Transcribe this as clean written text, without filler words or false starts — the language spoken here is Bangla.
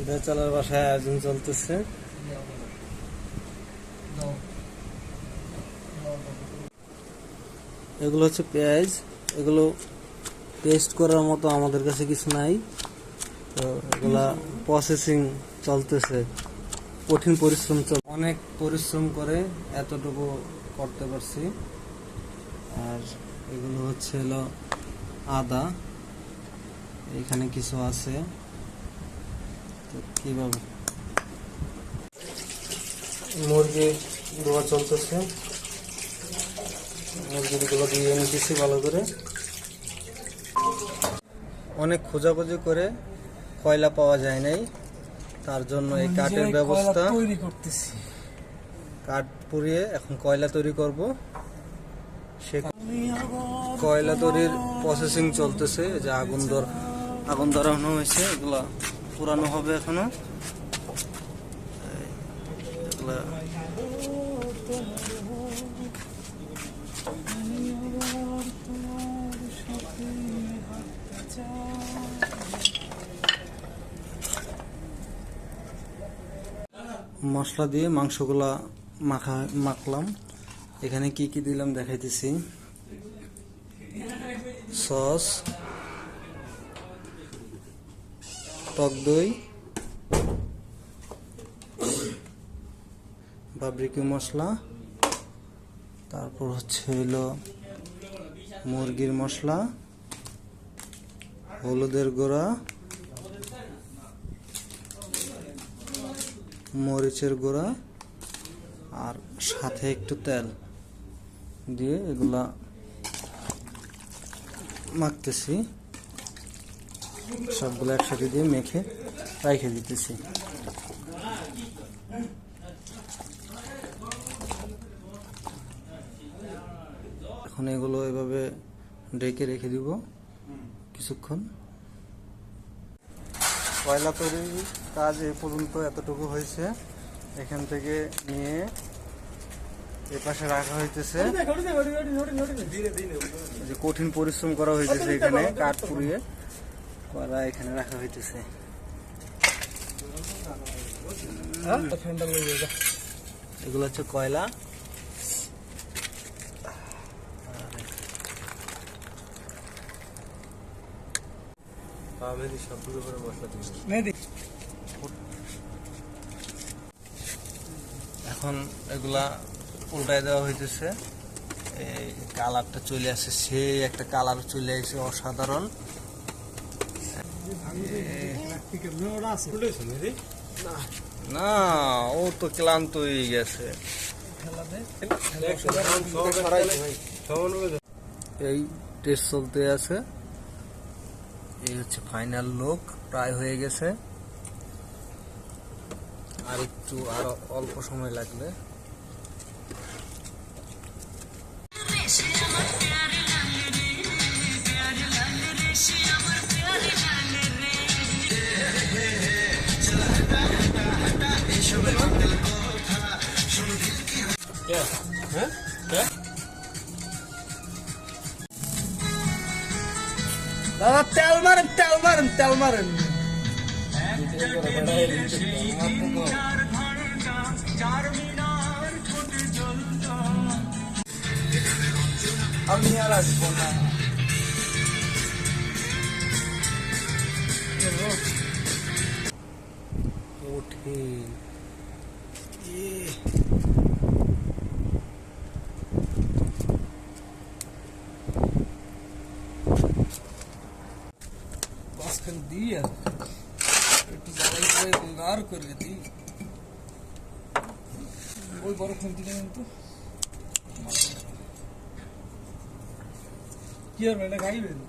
বেচালার বাসায় আয়োজন চলতেছে। এগুলো হচ্ছে পেঁয়াজ, এগুলো পেস্ট করার মতো আমাদের কাছে কিছু নাই, তো এগুলা প্রসেসিং চলতেছে। কঠিন পরিশ্রম অনেক পরিশ্রম করে এতটুকু করতে পারছি। আর এগুলো হচ্ছে হলো আদা, এখানে কিছু আছে। তো কিভাবে মুরগি ধোয়া চলতেছে, মুরগিগুলো দিয়ে নিতেছি ভালো করে। অনেক খোঁজাখুঁজি করে কয়লা পাওয়া যায় নাই, তার জন্য এই কাঠের ব্যবস্থা তৈরি করতেছি। কাঠ পুড়িয়ে এখন কয়লা তৈরি করব। সে কয়লা তৈরির প্রসেসিং চলতেছে। যে আগুন ধরানো হয়েছে, এগুলা পুরানো হবে এখনো। এগুলা মশলা দিয়ে মাংসগুলা মাখলাম। এখানে কি কি দিলাম দেখাইতেছি। সস, টক দই, বারবিকিউ মশলা, তারপর হচ্ছে হলো মুরগির মশলা, হলুদের গুঁড়া, মরিচের গুঁড়া, আর সাথে একটু তেল দিয়ে এগুলা মাখতেছি। সবগুলো একসাথে দিয়ে মেখে রেখে দিতেছি। এখন এগুলো এভাবে ঢেকে রেখে দিব কিছুক্ষণ। কয়লা তৈরির কাজ এ পর্যন্ত এতটুকু হয়েছে। এখান থেকে নিয়ে এ পাশে রাখা হইতেছে। যে কঠিন পরিশ্রম করা হইতেছে, এখানে কাঠ পুড়িয়ে কয়লা এখানে রাখা হইতেছে। এগুলো হচ্ছে কয়লা। এখন এগুলা উল্টায় দেওয়া হইতেছে। এই কালারটা চলে আসে, সেই একটা কালার চলে আসে অসাধারণ। না, ও তো ক্লান্ত হয়ে গেছে। এই টেস্ট চলতে আছে। এই হচ্ছে ফাইনাল লুক, প্রায় হয়ে গেছে। আর একটু আরো অল্প সময় লাগবে। দাদা তেল মারেন। আমি আর আসবো না। ওঠে দিয়ে একটু জ্বালাই করে গার করে দিই। ওই বড় খুন্তি কিন্তু কি আর এটা খাইবেন।